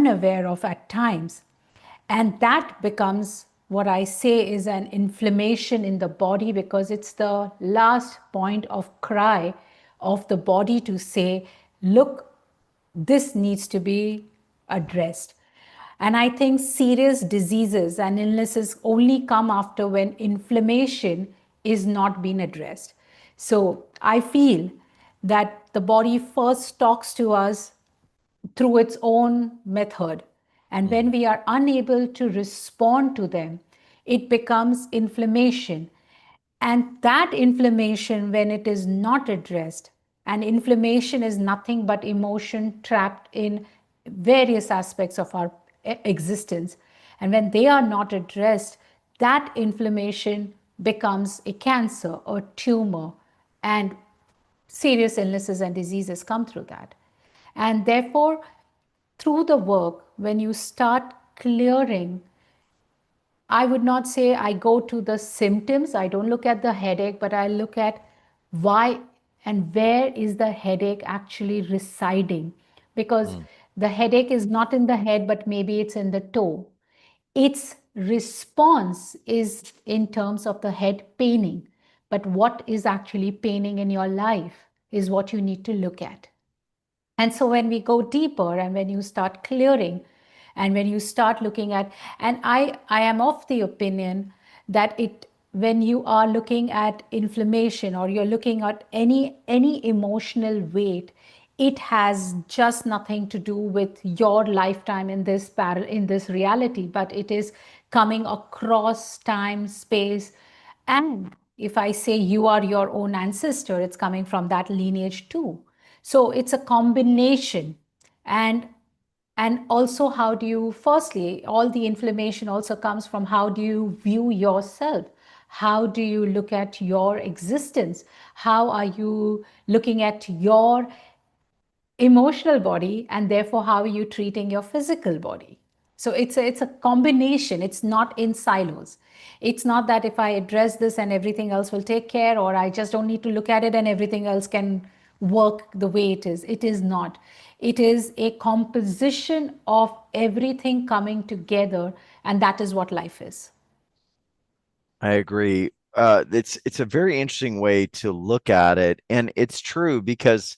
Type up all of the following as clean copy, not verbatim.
unaware of at times. And that becomes what I say is an inflammation in the body, because it's the last point of cry of the body to say, look, this needs to be addressed. And I think serious diseases and illnesses only come after when inflammation is not being addressed. So I feel that the body first talks to us through its own method. And when we are unable to respond to them, it becomes inflammation. And that inflammation, when it is not addressed, and inflammation is nothing but emotion trapped in various aspects of our existence. And when they are not addressed, that inflammation becomes a cancer or tumor, and serious illnesses and diseases come through that. And therefore, through the work, when you start clearing, I would not say I go to the symptoms. I don't look at the headache, but I look at why and where is the headache actually residing. Because the headache is not in the head, but maybe it's in the toe. Its response is in terms of the head paining. But what is actually paining in your life is what you need to look at. And so when we go deeper and when you start clearing and when you start looking at, and I am of the opinion that when you are looking at inflammation or you're looking at any emotional weight, it has just nothing to do with your lifetime in this reality, but it is coming across time, space, and if I say you are your own ancestor, it's coming from that lineage too. So it's a combination. And also, how do you, firstly, all the inflammation also comes from how do you view yourself? How do you look at your existence? How are you looking at your emotional body, and therefore how are you treating your physical body? So it's a combination. It's not in silos. It's not that if I address this and everything else will take care, or I just don't need to look at it and everything else can work the way it is. It is not. It is a composition of everything coming together, and that is what life is. I agree. It's a very interesting way to look at it, and it's true because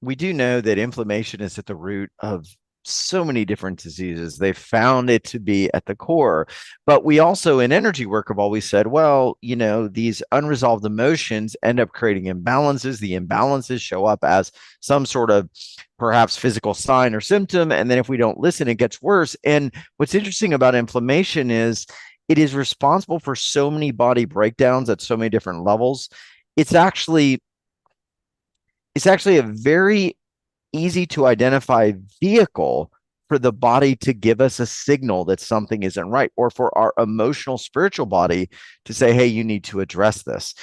we do know that inflammation is at the root of so many different diseases. They found it to be at the core. But we also, in energy work, have always said, well, these unresolved emotions end up creating imbalances. The imbalances show up as some sort of perhaps physical sign or symptom. And then if we don't listen, it gets worse. And what's interesting about inflammation is it is responsible for so many body breakdowns at so many different levels. It's actually it's actually a very easy to identify vehicle for the body to give us a signal that something isn't right, or for our emotional spiritual body to say, hey, you need to address this.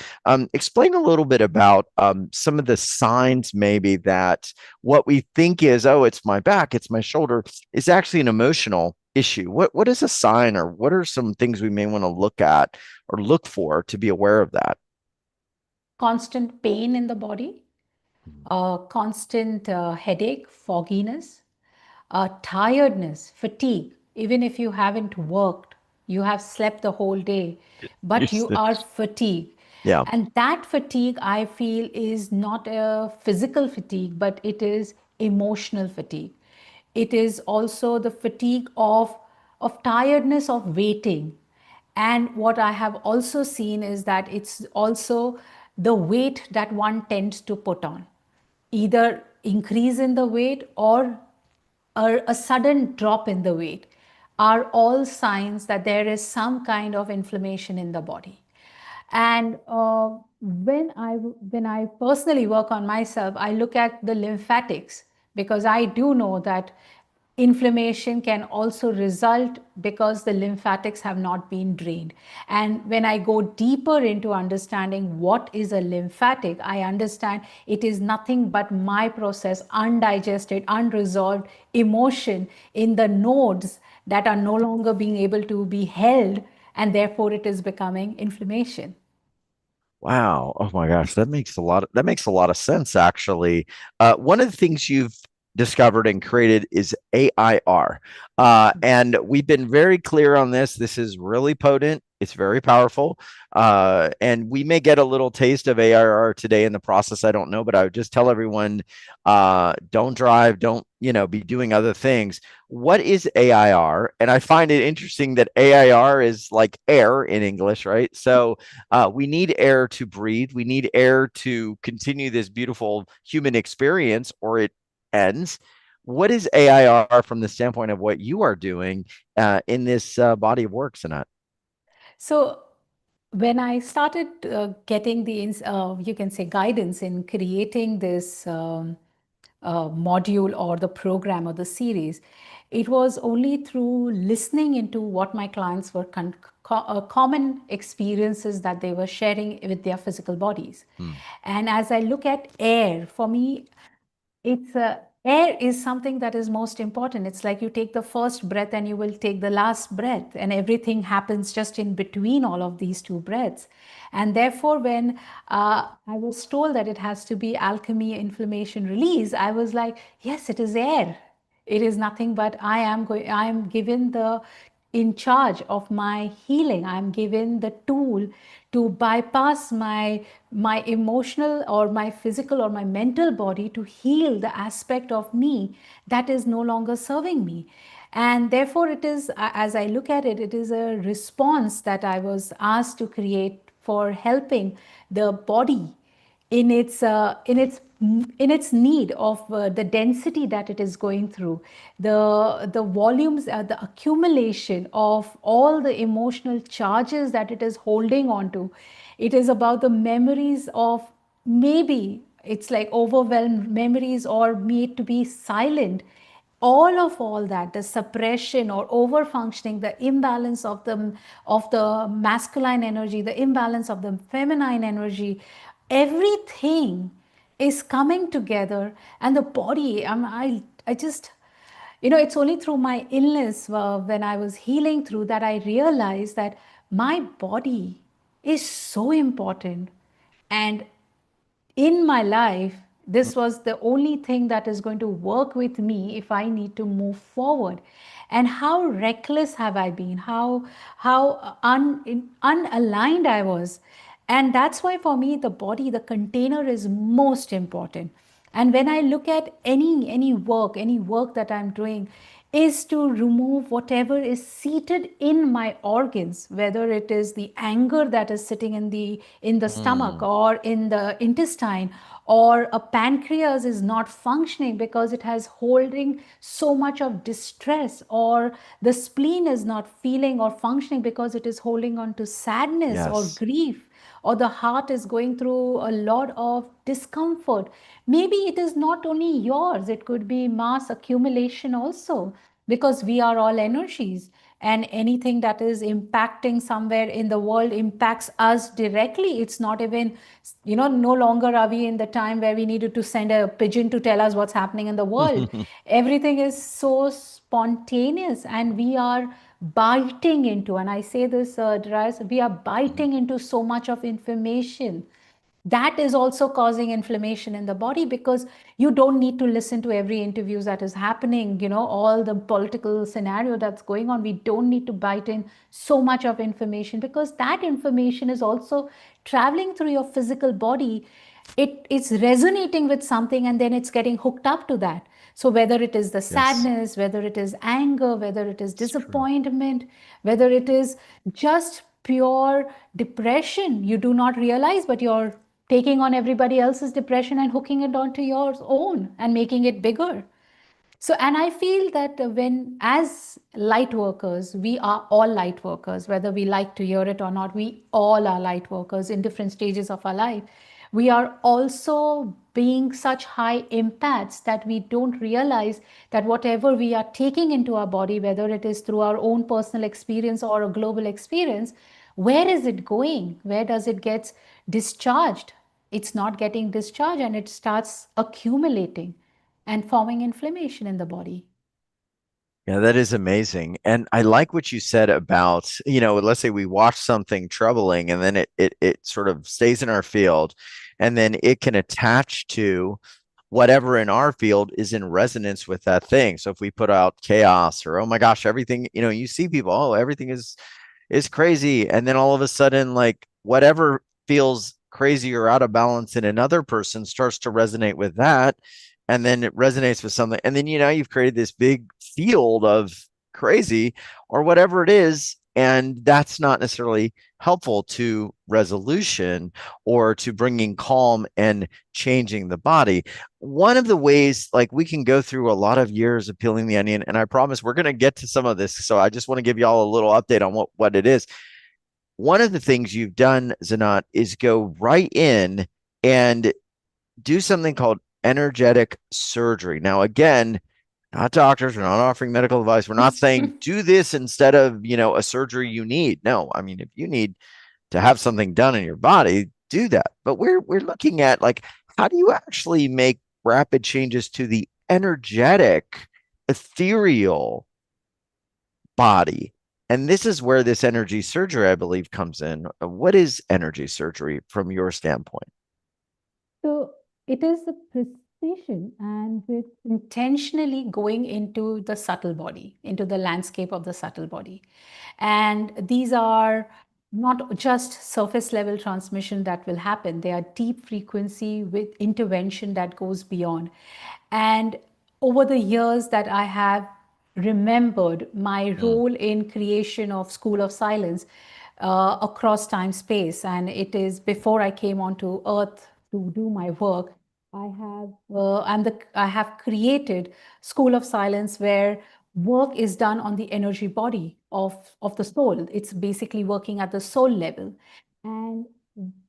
Explain a little bit about some of the signs, maybe, that what we think is, oh, it's my back, it's my shoulder, is actually an emotional issue. What is a sign, or what are some things we may want to look at or look for to be aware of that? Constant pain in the body, constant headache, fogginess, tiredness, fatigue. Even if you haven't worked, you have slept the whole day, but Yes. you are fatigued. Yeah. And that fatigue, I feel, is not a physical fatigue, but it is emotional fatigue. It is also the fatigue of tiredness of waiting. And what I have also seen is that it's also the weight that one tends to put on, either increase in the weight or a sudden drop in the weight, are all signs that there is some kind of inflammation in the body. And when I personally work on myself, I look at the lymphatics, because I do know that inflammation can also result because the lymphatics have not been drained. And when I go deeper into understanding what is a lymphatic, I understand it is nothing but my process, undigested, unresolved emotion in the nodes that are no longer being able to be held, and therefore it is becoming inflammation. Wow. Oh my gosh, that makes a lot of sense, actually. One of the things you've discovered and created is AIR. And we've been very clear on this. This is really potent. It's very powerful. And we may get a little taste of AIR today in the process. I don't know, but I would just tell everyone, don't drive, don't, be doing other things. What is AIR? And I find it interesting that AIR is like air in English, right? So we need air to breathe. We need air to continue this beautiful human experience, or it ends. What is AIR from the standpoint of what you are doing in this body of work, Sanat? So when I started getting the, you can say, guidance in creating this module or the program or the series, it was only through listening into what my clients were common experiences that they were sharing with their physical bodies. Hmm. And as I look at air, for me, it's air is something that is most important. It's like you take the first breath and you will take the last breath, and everything happens just in between all of these two breaths. And therefore, when I was told that it has to be alchemy, inflammation, release, I was like, yes, it is air. It is nothing but I am given the in charge of my healing. I'm given the tool to bypass my emotional or my physical or my mental body to heal the aspect of me that is no longer serving me. And therefore it is, as I look at it, it is a response that I was asked to create for helping the body in its need of the density that it is going through, the volumes, the accumulation of all the emotional charges that it is holding on to. It is about the memories of, maybe it's like overwhelmed memories or made to be silent. All that, the suppression or over functioning, the imbalance of the masculine energy, the imbalance of the feminine energy, everything is coming together. And the body, I just, it's only through my illness, when I was healing through that, I realized that my body is so important. And in my life, this was the only thing that is going to work with me if I need to move forward. And how reckless have I been? How unaligned I was. And that's why for me, the body, the container is most important. And when I look at any work that I'm doing, is to remove whatever is seated in my organs, whether it is the anger that is sitting in the stomach Hmm. or in the intestine, or a pancreas is not functioning because it has holding so much of distress, or the spleen is not feeling or functioning because it is holding on to sadness or Yes. grief, or the heart is going through a lot of discomfort. Maybe it is not only yours, it could be mass accumulation also, because we are all energies, and anything that is impacting somewhere in the world impacts us directly. It's not even, no longer are we in the time where we needed to send a pigeon to tell us what's happening in the world. Everything is so spontaneous, and we are biting into, and I say this, Darius, we are biting into so much of information that is also causing inflammation in the body, because you don't need to listen to every interviews that is happening, all the political scenario that's going on. We don't need to bite in so much of information, because that information is also traveling through your physical body. It's resonating with something, and then it's getting hooked up to that. So whether it is the Yes, sadness, whether it is anger, whether it is it's true. disappointment, whether it is just pure depression, you do not realize, but you're taking on everybody else's depression and hooking it onto your own and making it bigger. So, and I feel that when, as light workers, we are all light workers, whether we like to hear it or not, we all are light workers in different stages of our life. We are also being such high empaths that we don't realize that whatever we are taking into our body, whether it is through our own personal experience or a global experience, where is it going? Where does it get discharged? It's not getting discharged, and it starts accumulating and forming inflammation in the body. Yeah, that is amazing. And I like what you said about, let's say we watch something troubling and then it sort of stays in our field, and then it can attach to whatever in our field is in resonance with that thing. So if we put out chaos or, oh my gosh, everything, you see people, oh, everything is crazy. And then all of a sudden, like whatever feels crazy or out of balance in another person starts to resonate with that. And then it resonates with something. And then, you've created this big field of crazy or whatever it is. And that's not necessarily helpful to resolution or to bringing calm and changing the body. One of the ways, like we can go through a lot of years of peeling the onion, and I promise we're going to get to some of this. So I just want to give y'all a little update on what it is. One of the things you've done, Zanat, is go right in and do something called energetic surgery. Now, again, not doctors, we're not offering medical advice. We're not saying do this instead of, a surgery you need. No, I mean, if you need to have something done in your body, do that. But we're looking at like how do you actually make rapid changes to the energetic, ethereal body? And this is where this energy surgery, I believe, comes in. What is energy surgery from your standpoint? So it is the precision and with intentionally going into the subtle body, into the landscape of the subtle body. And these are not just surface level transmission that will happen, they are deep frequency with intervention that goes beyond. And over the years that I have remembered my Mm. role in creation of School of Silence across time space, and it is before I came onto Earth to do my work. I have created School of Silence where work is done on the energy body of the soul. It's basically working at the soul level, and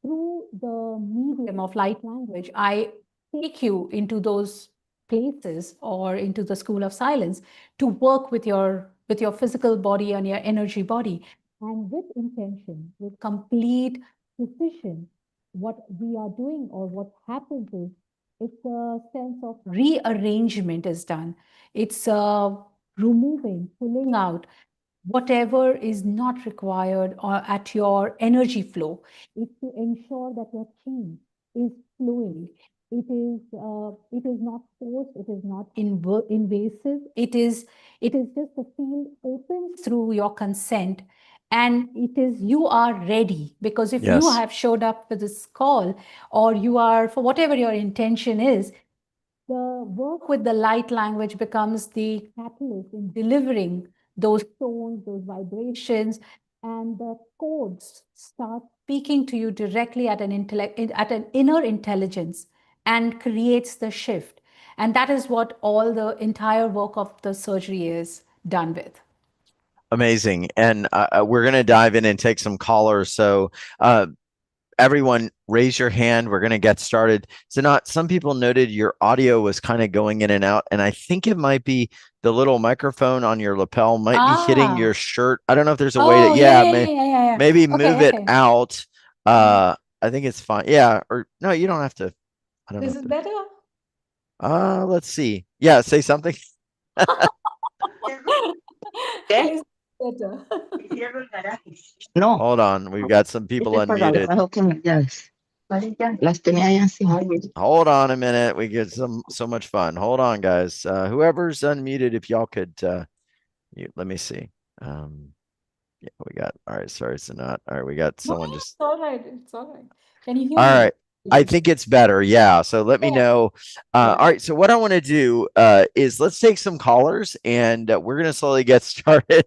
through the medium of light language, I take you into those places or into the School of Silence to work with your physical body and your energy body, and with intention, with complete precision. What we are doing or what happens is it's a sense of rearrangement is done. It's removing, pulling out whatever is not required or at your energy flow. It's to ensure that your chi is flowing. It is not forced. It is not invasive. It is just the field opens through your consent, and it is you are ready, because if you Yes. have showed up for this call, or you are for whatever your intention is, the work with the light language becomes the catalyst in delivering those tones, those vibrations, and the codes start speaking to you directly at an intellect, at an inner intelligence, and creates the shift. And that is what all the entire work of the surgery is done with. Amazing. And we're going to dive in and take some callers. So, everyone, raise your hand. We're going to get started. So, not some people noted your audio was kind of going in and out, and I think it might be the little microphone on your lapel might be hitting your Ah, shirt. I don't know if there's a way to, oh, yeah, yeah, yeah, yeah, yeah, yeah. maybe move Okay, it okay. out. Mm. I think it's fine. Yeah, or no, you don't have to. I don't know Is if it there's. better? Let's see. Yeah, say something. ¿Qué? Is it better? No, Hold on, we've got some people este es para unmuted. debajo con las llaves. Las tenía ahí así. Hold on a minute. We get so much fun. Hold on, guys. Whoever's unmuted, if y'all could let me see. Yeah, we got all right, sorry, it's not all right, we got No, someone it's just all right. It's all right. Can you hear all me? right. I think it's better. Yeah. So let me Yeah, know. yeah. All right. So what I want to do is let's take some callers and we're gonna slowly get started.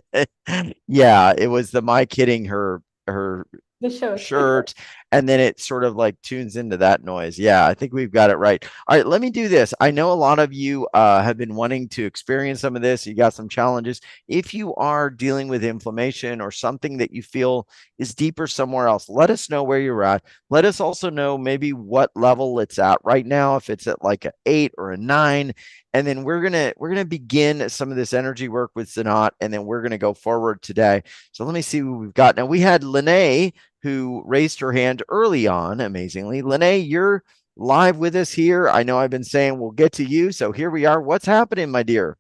Yeah, it was the mic hitting her The shirt. shirt and then it sort of like tunes into that noise. Yeah, I think we've got it right. All right, let me do this. I know a lot of you have been wanting to experience some of this. You got some challenges. If you are dealing with inflammation or something that you feel is deeper somewhere else, let us know where you're at. Let us also know maybe what level it's at right now, if it's at like an 8 or a 9. And then we're gonna begin some of this energy work with Zanat, and then we're gonna go forward today. So let me see what we've got. Now we had Lene who raised her hand early on, amazingly. Lene, you're live with us here. I know I've been saying we'll get to you. So here we are. What's happening, my dear?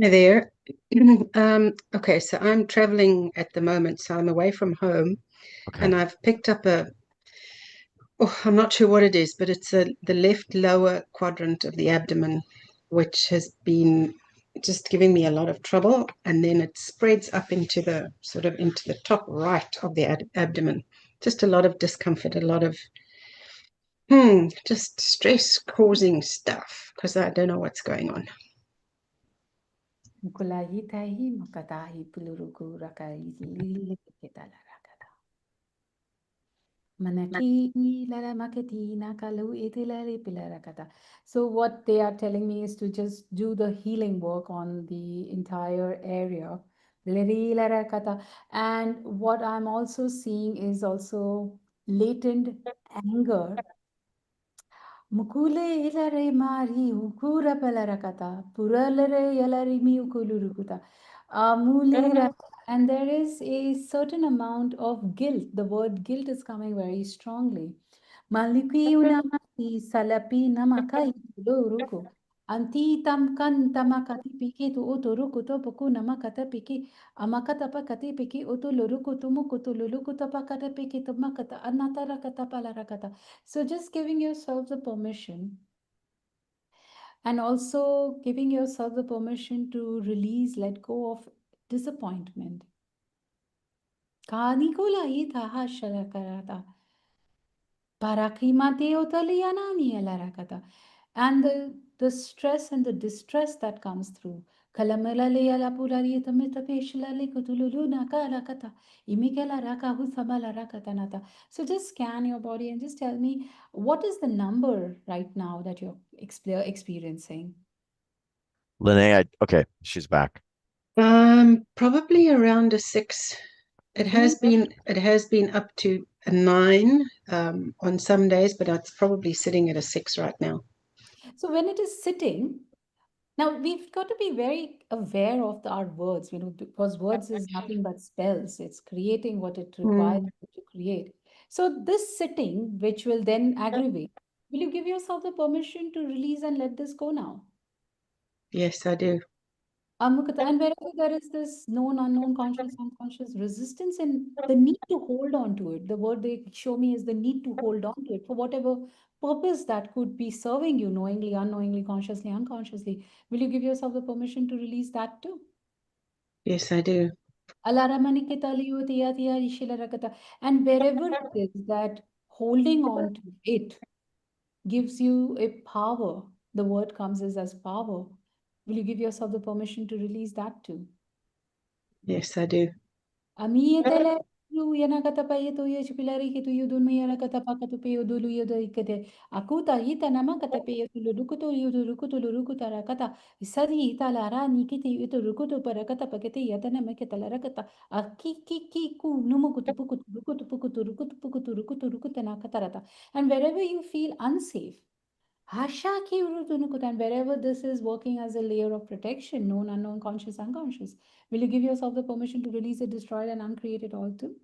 Hi there. Okay, so I'm traveling at the moment, so I'm away from home, and Okay. I've picked up Oh, I'm not sure what it is, but it's the left lower quadrant of the abdomen, which has been just giving me a lot of trouble. And then it spreads up into the into the top right of the abdomen. Just a lot of discomfort, a lot of just stress causing stuff because I don't know what's going on. So what they are telling me is to just do the healing work on the entire area. And what I'm also seeing is also latent anger. Mukule ilare mari ukura palarakata, puralare yalari mi ukulurukuta. Mulera. And there is a certain amount of guilt. The word guilt is coming very strongly. Maliki unamati salapi namakai ruku. Anti tamkan tamakati piki tu uturuku to puku namakata piki. Amakata pakati piki utuluruku tumuku tululuku tapakata piki tamakata anatarakata palarakata. So just giving yourself the permission and also giving yourself the permission to release, let go of disappointment. Kanikula ita hasharakarata. Parakimate otaliyanami alarakata. And the stress and the distress that comes through. Kalamalale alapurari tamitapeshlale kutululuna karakata. Imikela raka husabala rakatanata. So just scan your body and just tell me what is the number right now that you're experiencing? Linnea, okay, she's back. Probably around a 6. It has been up to a 9 on some days, but it's probably sitting at a 6 right now. So when it is sitting, now we've got to be very aware of our words, because words is nothing but spells. It's creating what it requires to create. So this sitting, which will then aggravate, will you give yourself the permission to release and let this go now? Yes, I do. Amukata, and wherever there is this known, unknown, conscious, unconscious resistance and the need to hold on to it, the word they show me is the need to hold on to it for whatever purpose that could be serving you, knowingly, unknowingly, consciously, unconsciously. Will you give yourself the permission to release that too? Yes, I do. And wherever it is that holding on to it gives you a power, the word comes as power. Will you give yourself the permission to release that too? Yes, I do. Amietele yu yanakatapa yetu yechipilari kitu yudun yanakatapa katupe yudulu yudu ikete. Akuta hita namakatape yetu lurukutu yudu rukutu lurukuta rakata. Sadi hita lara nikiti yudu rukutu parakata pakete yatana meketa larakata. Aki ku numukutu pukutu rukutu pukutu rukutu pukutu rukutu rukuta nakatarata. And wherever you feel unsafe, Hashaki Urutunukuta, and wherever this is working as a layer of protection, known, unknown, conscious, unconscious, will you give yourself the permission to release it, destroy it, and uncreate it all too?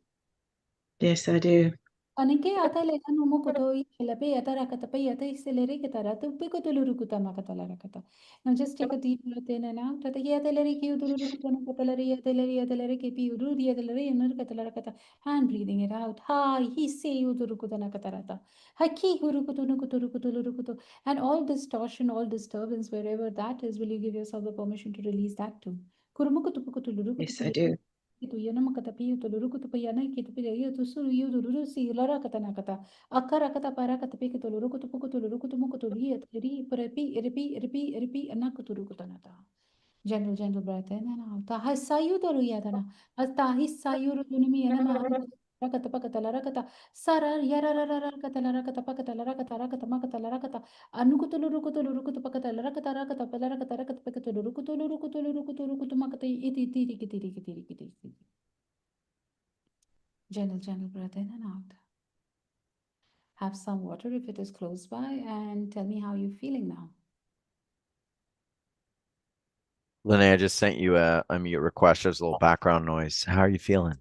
Yes, I do. Anike ata le anu mo kuto ilape ata rakata pe ata iselere kitara tu pe kutulu rukuta makatala rakata. Now just take a deep breath in and out. Tata ye atelere ki uduru rukuta na katalari atelere ke pi uduru di atelere inur katala rakata. And breathing it out. Ha he say uduru rukuta na katarata. Ha ki hurukutu nukutu rukutu rukutu. And all distortion, all disturbance, wherever that is, will you give yourself the permission to release that too? Kurumukutu pukutu Yes, lurukutu I do. itu yana makata piyu to luru kutu payana kitu piya yu to suru yu luru si lara kata na kata akara kata para kata pe to luru kutu puku to luru kutu muku to ri repeat anak kutu luru kutu nata. Gentle breath in and out. Taha sayu to ru yadana. Tahi sayu ru dunimi yana ma rakata pakata lara kata sara yara rara kata lara kata pakata lara kata rakata makata lara kata anu kutu luru kutu pakata lara kata rakata palara kata rakata pakata luru kutu makata iti. Gentle breath in and out. Have some water if it is close by and tell me how you're feeling now. Linnea, I just sent you a mute request. There's a little background noise. How are you feeling?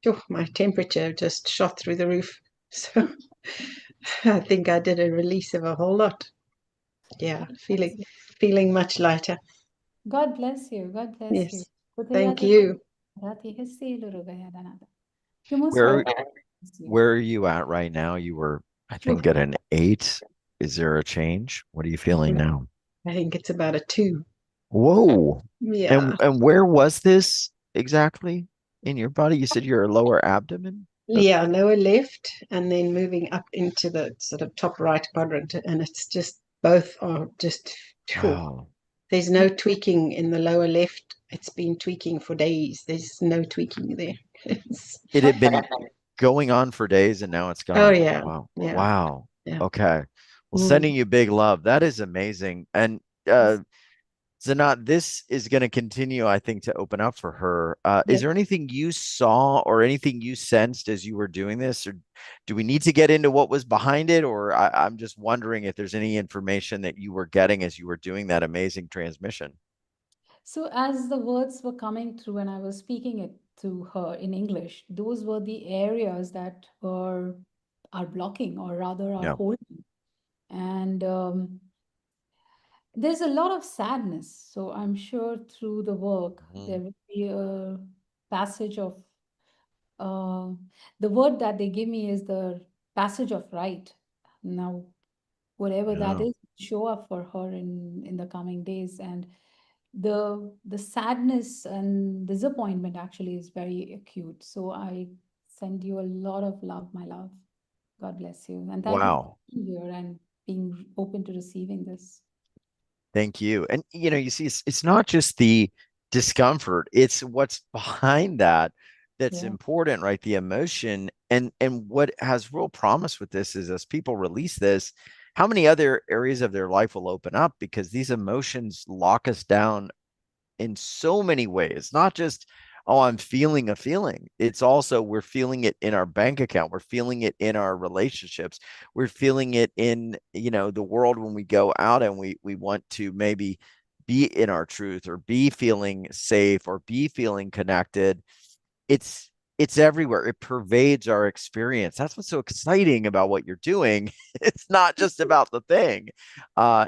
Oh, my temperature just shot through the roof. So I think I did a release of a whole lot. Yeah, feeling much lighter. God bless you. God bless you. Yes. Thank you. You're most Where welcome. where are you at right now? You were I think at an 8, is there a change? What are you feeling now? I think it's about a 2. Whoa. Yeah. And where was this exactly in your body? You said your lower abdomen? Yeah, lower left, and then moving up into the sort of top right quadrant. And it's just both are just, phew. Wow. There's no tweaking in the lower left. It's been tweaking for days. There's no tweaking there. It's, It had been going on for days and now it's oh, gone. yeah. Wow. Yeah. Wow. Yeah. Okay. Well, Mm. sending you big love. That is amazing. And Zanat, this is going to continue, I think, to open up for her. Is Yeah. there anything you saw or anything you sensed as you were doing this? Or do we need to get into what was behind it? Or I'm just wondering if there's any information that you were getting as you were doing that amazing transmission. So as the words were coming through and I was speaking it to her in English, those were the areas that are blocking or rather are Yeah. holding. And there's a lot of sadness. So I'm sure through the work Mhm. there will be a passage of uh, the word that they give me is the passage of right. Now, whatever that Yeah. is, show up for her in the coming days. And the sadness and disappointment actually is very acute. So I send you a lot of love, my love. God bless you. And thank you for Wow. being here and being open to receiving this. Thank you. And you see, it's not just the discomfort, it's what's behind that that's Yeah. important, right? The emotion. And what has real promise with this is as people release this, how many other areas of their life will open up because these emotions lock us down in so many ways, not just, oh, I'm feeling a feeling. It's also we're feeling it in our bank account. We're feeling it in our relationships. We're feeling it in, the world when we go out and we want to maybe be in our truth or be feeling safe or be feeling connected. It's everywhere. It pervades our experience. That's what's so exciting about what you're doing. It's not just about the thing.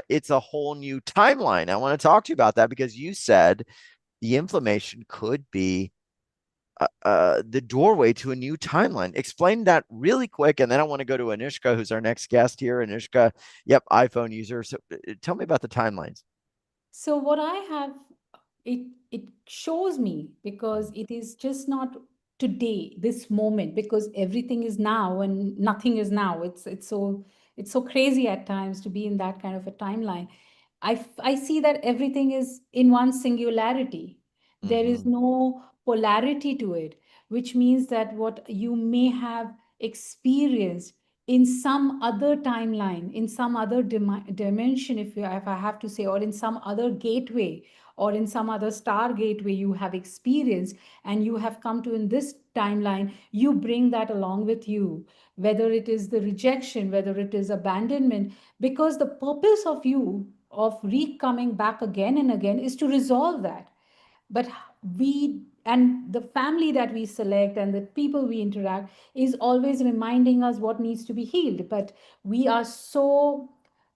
It's a whole new timeline. I want to talk to you about that because you said the inflammation could be the doorway to a new timeline. Explain that really quick, and then I want to go to Anushka, who's our next guest here. Anushka, yep, iPhone user. So tell me about the timelines. So what I have, it shows me because it is just not today, this moment, because everything is now and nothing is now. It's so crazy at times to be in that kind of a timeline. I see that everything is in one singularity. There is Mm-hmm. no polarity to it, which means that what you may have experienced in some other timeline, in some other dimension, if I have to say, or in some other gateway, or in some other star gateway you have experienced, and you have come to in this timeline, you bring that along with you, whether it is the rejection, whether it is abandonment, because the purpose of you of re-coming back again and again is to resolve that. But we and the family that we select and the people we interact is always reminding us what needs to be healed, but we are so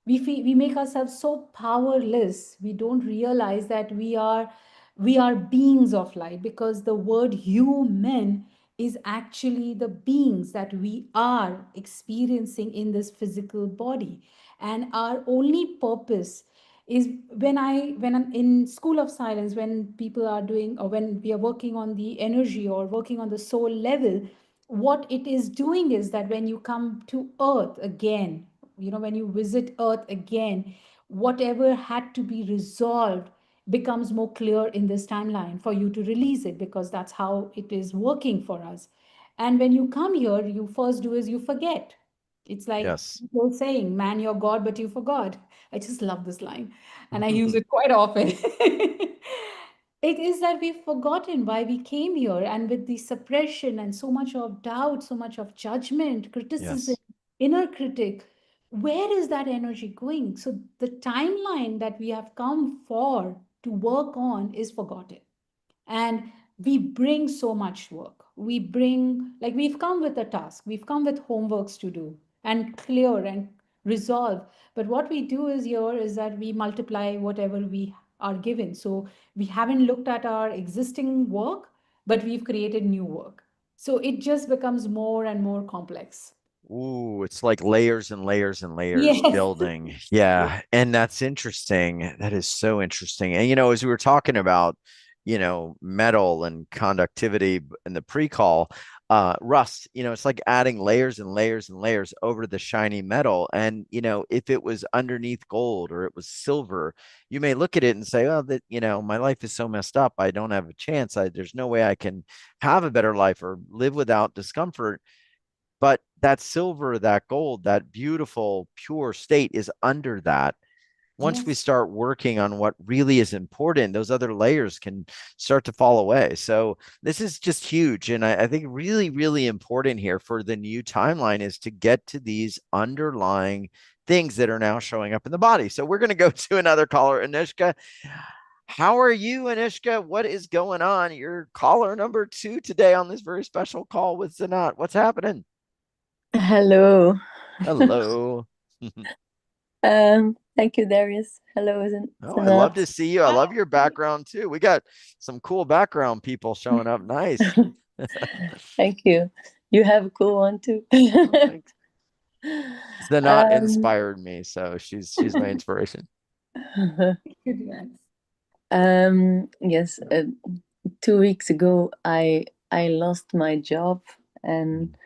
we make ourselves so powerless. We don't realize that we are beings of light, because the word human is actually the beings that we are experiencing in this physical body. And our only purpose is, when I'm in school of silence, when people are doing, or when we are working on the energy or working on the soul level, what it is doing is that when you come to earth again, when you visit earth again, whatever had to be resolved becomes more clear in this timeline for you to release it, because that's how it is working for us. And when you come here, you first do is you forget. It's like Yes. people saying, man, you're God, but you forgot. I just love this line and I use it quite often. It is that we've forgotten why we came here, and with the suppression and so much of doubt, so much of judgment, criticism, Yes. inner critic, where is that energy going? So the timeline that we have come for to work on is forgotten. And we bring so much work. We bring, like, we've come with a task, we've come with homeworks to do and clear and resolve. But what we do is here is that we multiply whatever we are given. So we haven't looked at our existing work, but we've created new work. So it just becomes more and more complex. Ooh, it's like layers and layers and layers Yes. building. Yeah. And that's interesting. That is so interesting. And, as we were talking about, metal and conductivity in the pre-call, rust, it's like adding layers and layers and layers over the shiny metal. And, if it was underneath gold or it was silver, you may look at it and say, oh, that, my life is so messed up. I don't have a chance. There's no way I can have a better life or live without discomfort. But that silver, that gold, that beautiful, pure state is under that. Once we Yes. start working on what really is important, those other layers can start to fall away. So this is just huge. And I think really, really important here for the new timeline is to get to these underlying things that are now showing up in the body. So we're going to go to another caller, Anishka. How are you, Anishka? What is going on? You're caller number 2 today on this very special call with Zanat. What's happening? Hello. Hello. Thank you, Darius. Hello, Oh, I love to Sanat. see you. I love your background too. We got some cool background people showing up. Nice. Thank you. You have a cool one too. Oh, thanks. Zanat Um, inspired me, so she's my inspiration. yes, 2 weeks ago, I lost my job, and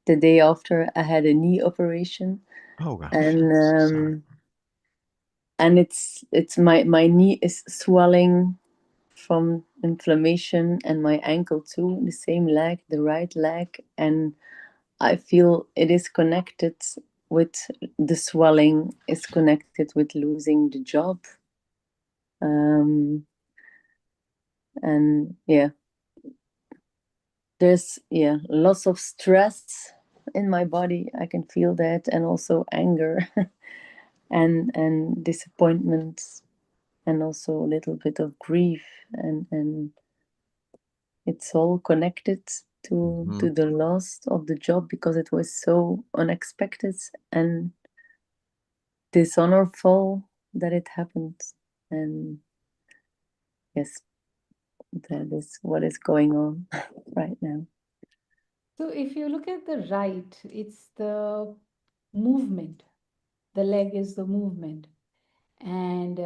the day after, I had a knee operation, Oh gosh. and it's my knee is swelling from inflammation, and my ankle too, the same leg, the right leg, and I feel it is connected with the swelling is connected with losing the job. And there's lots of stress in my body. I can feel that, and also anger and disappointment, and also a little bit of grief, and it's all connected to the loss of the job, because it was so unexpected and dishonorable that it happened. And yes, that is what is going on right now. So if you look at the right, it's the movement. The leg is the movement. And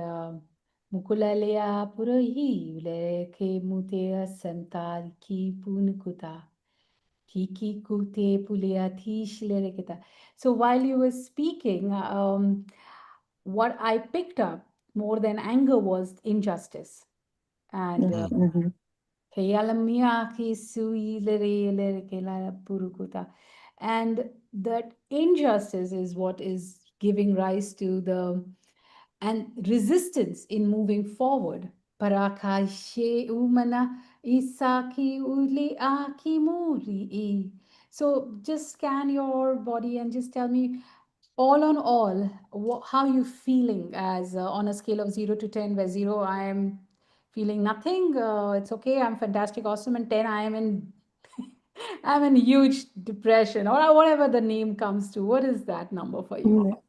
Mukulalea purahi ke mutea santal ki punkuta. Kiki kute pulia tish. So while you were speaking, what I picked up more than anger was injustice. And Mm-hmm. and that injustice is what is giving rise to the and resistance in moving forward. Parakashe umana isaki uli aki muri. So just scan your body and just tell me, all on all, how you feeling as on a scale of 0 to 10, where 0 I am feeling nothing, it's okay, I'm fantastic, awesome, and 10 I am in I'm in huge depression, or whatever the name comes to. What is that number for you?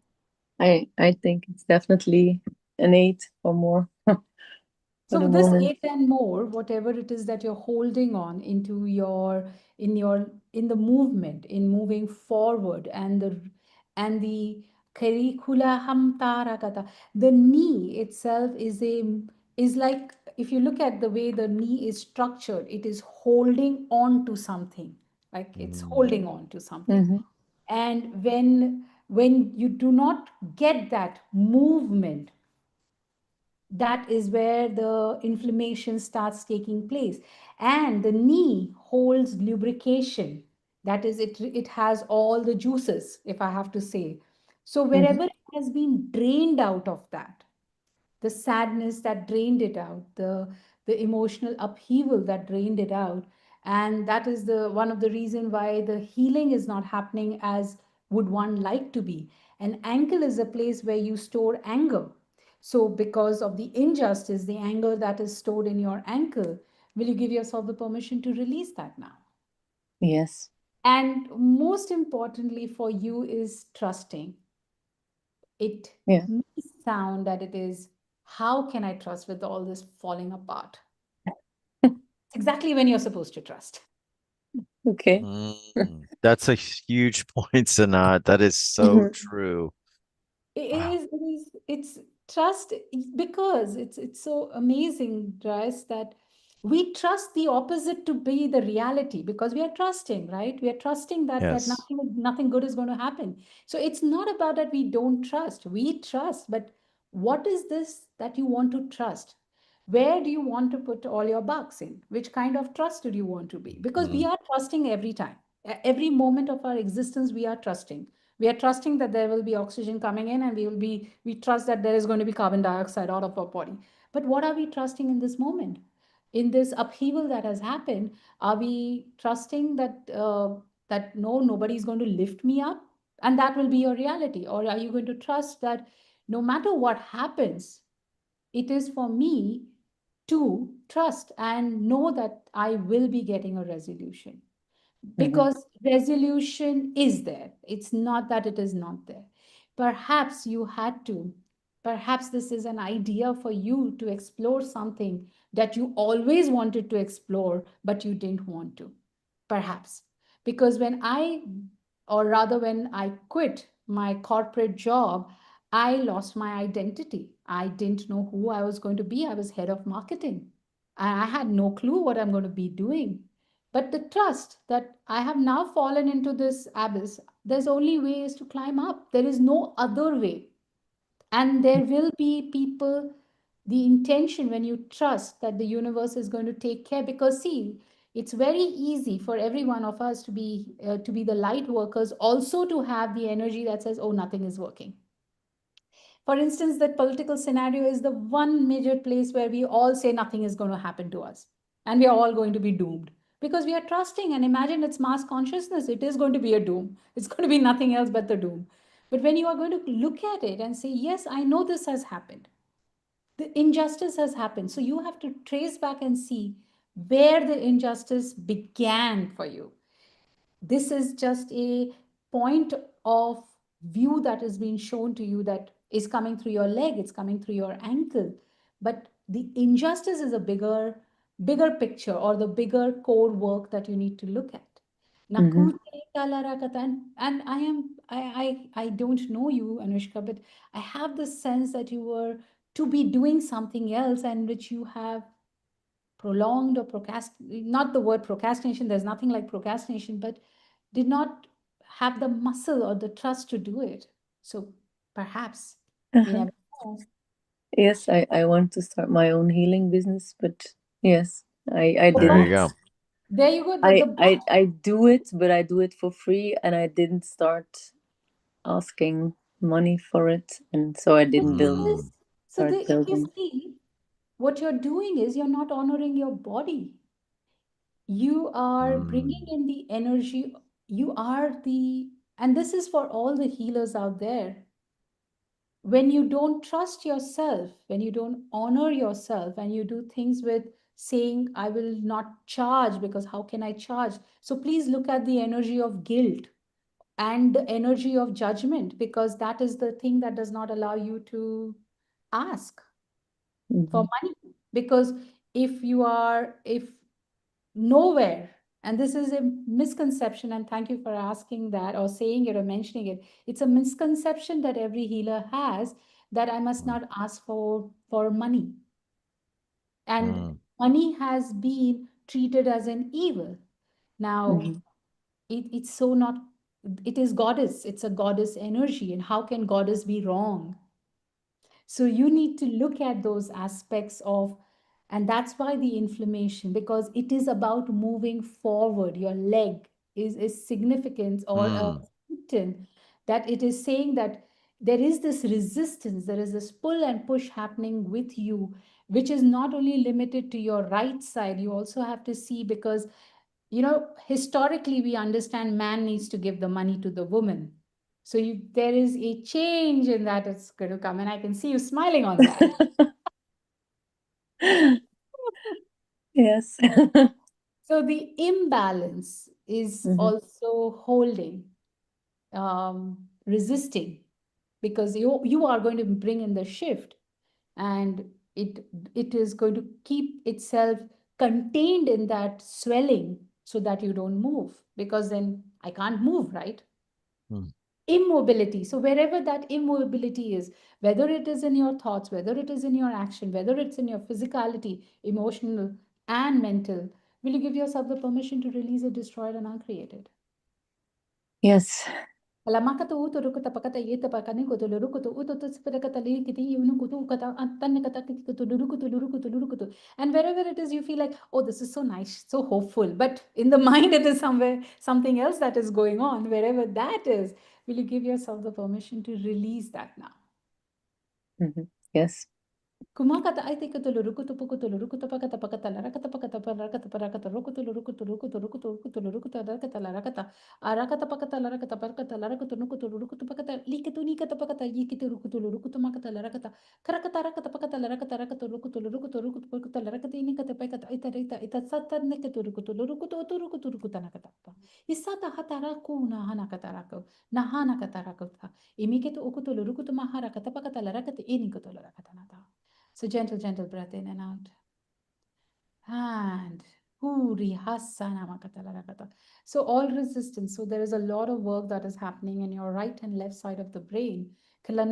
I think it's definitely an 8 or more for So the this moment. 8 and more, whatever it is that you're holding on into in the movement, in moving forward, and the curricula hamtarakata, the knee itself is like, if you look at the way the knee is structured, it is holding on to something, like it's holding on to something. Mm-hmm. And when you do not get that movement, that is where the inflammation starts taking place, and the knee holds lubrication. That is, it has all the juices, if I have to say. So Mm-hmm. wherever it has been drained out of that, the sadness that drained it out, the emotional upheaval that drained it out, and that is the one of the reason why the healing is not happening as would one like to be. An ankle is a place where you store anger. So because of the injustice, the anger that is stored in your ankle, will you give yourself the permission to release that now? Yes. And most importantly for you is trusting. It Yeah. may sound that it is, how can I trust with all this falling apart? It's exactly when you're supposed to trust. Okay. That's a huge point, Sanat. That is so true. Wow. It's trust because it's so amazing, Darius, that we trust the opposite to be the reality because we are trusting, right? We are trusting that Yes. nothing good is going to happen. So it's not about that we don't trust. We trust, but what is this that you want to trust? Where do you want to put all your bucks in? Which kind of trust do you want to be? Because we Mm, are trusting every time. Every moment of our existence, we are trusting. We are trusting that there will be oxygen coming in and we trust that there is going to be carbon dioxide out of our body. But what are we trusting in this moment? In this upheaval that has happened, are we trusting that no, nobody is going to lift me up and that will be your reality? Or are you going to trust that no matter what happens, it is for me to trust and know that I will be getting a resolution? Mhm. Because resolution is there. It's not that it is not there. Perhaps you had to, perhaps this is an idea for you to explore something that you always wanted to explore, but you didn't want to. Perhaps. Because or rather, when I quit my corporate job, I lost my identity. I didn't know who I was going to be. I was head of marketing. I had no clue what I'm going to be doing. But the trust that I have now fallen into this abyss, there's only way is to climb up. There is no other way. And there will be people, the intention when you trust that the universe is going to take care, because see, it's very easy for every one of us to be the light workers, also to have the energy that says, oh, nothing is working. For instance, that political scenario is the one major place where we all say nothing is going to happen to us and we are all going to be doomed because we are trusting and imagine it's mass consciousness. It is going to be a doom. It's going to be nothing else but the doom. But when you are going to look at it and say, yes, I know this has happened, the injustice has happened. So you have to trace back and see where the injustice began for you. This is just a point of view that is being shown to you, that is coming through your leg, it's coming through your ankle, but the injustice is a bigger picture, or the bigger core work that you need to look at. Mhm. Nakute kalarakata, and I don't know you, Anushka, but I have the sense that you were to be doing something else and which you have prolonged or not the word procrastination, there's nothing like procrastination, but did not have the muscle or the trust to do it. So perhaps we Uh-huh. never know. Yes, I want to start my own healing business, but yes, I The there you didn't. go. box, there you go. The box. I do it, but I do it for free, and I didn't start asking money for it, and so I But didn't Mm, start if you building. see, what you're doing is you're not honoring your body. You are bringing mm, in the energy. You are the, and this is for all the healers out there. When you don't trust yourself, when you don't honor yourself, and you do things with saying, I will not charge because how can I charge? So please look at the energy of guilt and the energy of judgment, because that is the thing that does not allow you to ask for Mhm. money. Because if nowhere, and this is a misconception, and thank you for asking that or saying it or mentioning it, it's a misconception that every healer has, that I must mm, not ask for money, and mm, money has been treated as an evil. Now Mhm. it's so not, it is goddess, it's a goddess energy, and how can goddess be wrong? So you need to look at those aspects of, and that's why the inflammation, because it is about moving forward. Your leg is significant, or a mm, symptom that it is saying that there is this resistance, there is this pull and push happening with you, which is not only limited to your right side. You also have to see, because historically we understand man needs to give the money to the woman. So there is a change in that, it's going to come, and I can see you smiling on that. Yes. So the imbalance is Mhm. also holding, resisting, because you are going to bring in the shift, and it it is going to keep itself contained in that swelling. so that you don't move, because then I can't move, right? Hmm. Immobility. So wherever that immobility is, whether it is in your thoughts, whether it is in your action, whether it's in your physicality, emotional and mental, will you give yourself the permission to release it, destroy it, and uncreate it? Yes. Lamaka to uto rukuta pakata yeta pakani kuto lurukuto uto to spirakata likiti yunukutu kata antanikata kikuto lurukuto. And wherever it is, you feel like, oh, this is so nice, so hopeful. But in the mind, it is somewhere something else that is going on. Wherever that is, will you give yourself the permission to release that now? Yes. Kumakata ay tikutulu rukutu pukutulu rukutu pakata pakata larakata pakata parakata parakata rukutulu rukutu rukutu larakata larakata arakata pakata larakata parakata larakutu nukutu rukutu pakata likitu nikata pakata yikitu rukutu makata larakata karakata rakata pakata larakata rakatu rukutu pakata larakata inikata pakata ita sata nikatu rukutu nakata isata hataraku nahana kataraku nahana katarakuta imikitu ukutulu rukutu mahara kata pakata larakata inikutu larakata nata. So gentle, gentle breath in and out. And so all resistance. So there is a lot of work that is happening in your right and left side of the brain. It's like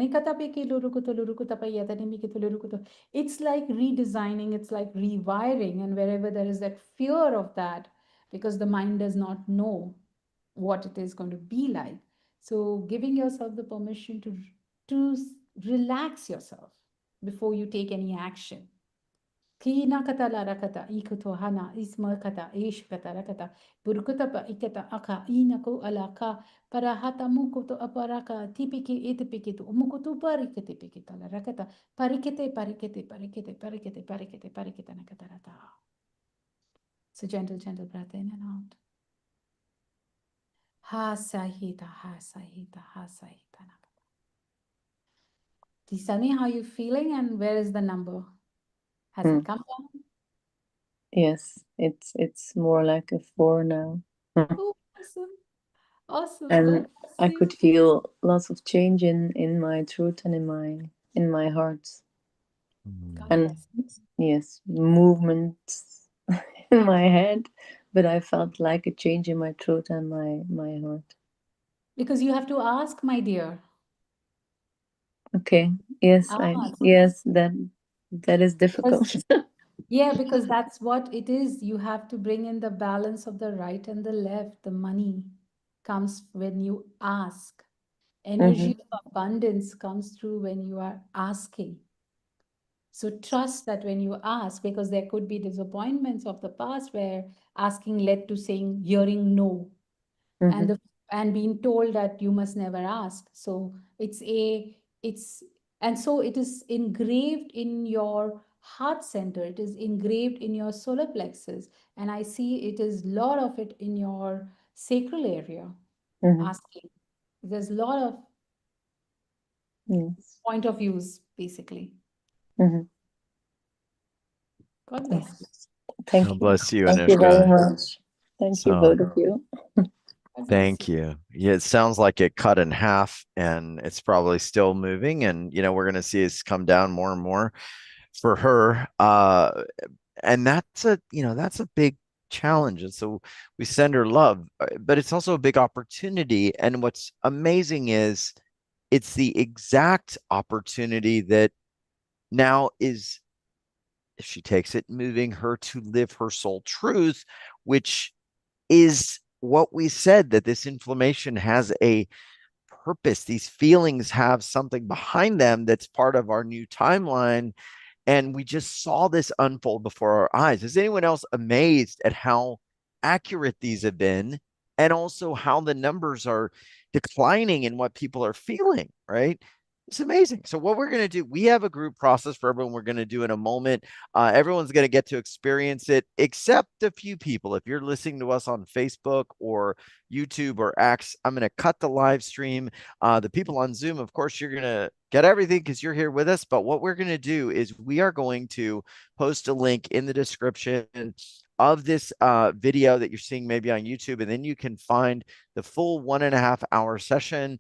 redesigning, it's like rewiring, and wherever there is that fear of that, because the mind does not know what it is going to be like. So giving yourself the permission to relax yourself before you take any action. Kina kata larakata ikuto hana isma kata ish kata rakata burkuta pa ikata aka inako alaka parahata mukuto aparaka tipiki itipiki to umukuto parikete pikita larakata parikete nakatarata. So gentle, gentle breath in and out. Ha sahita nakata. Tell me how you're feeling and where is the number? Has it come down? Yes, it's more like a 4 now. Oh, awesome. Awesome. And I could feel lots of change in my throat and in my heart. And yes, movements in my head, but I felt like a change in my throat and my heart. Because you have to ask, my dear. Okay. Yes, yes, that is difficult. Yeah, because that's what it is. You have to bring in the balance of the right and the left. The money comes when you ask. Energy of abundance comes through when you are asking. So trust that when you ask, because there could be disappointments of the past where asking led to hearing no, and being told that you must never ask. So so it is engraved in your heart center. It is engraved in your solar plexus, and I see it is a lot of it in your sacral area. Asking, there's a lot of point of views, basically. God bless you. Thank God you. bless you, Thank you very much. Thank you, both of you. Thank you. Yeah, it sounds like it cut in half and it's probably still moving. And, we're going to see it come down more and more for her. And that's a big challenge. And so we send her love, but it's also a big opportunity. And what's amazing is it's the exact opportunity that now is, if she takes it, moving her to live her soul truth, which is what we said, that this inflammation has a purpose. These feelings have something behind them that's part of our new timeline. And we just saw this unfold before our eyes. Is anyone else amazed at how accurate these have been, and also how the numbers are declining in what people are feeling, right? It's amazing. So what we're going to do, we have a group process for everyone. We're going to do in a moment. Everyone's going to get to experience it, except a few people. If you're listening to us on Facebook or YouTube or X, I'm going to cut the live stream. The people on Zoom, of course, you're going to get everything because you're here with us. But what we're going to do is we are going to post a link in the description of this video that you're seeing maybe on YouTube, and then you can find the full 1.5 hour session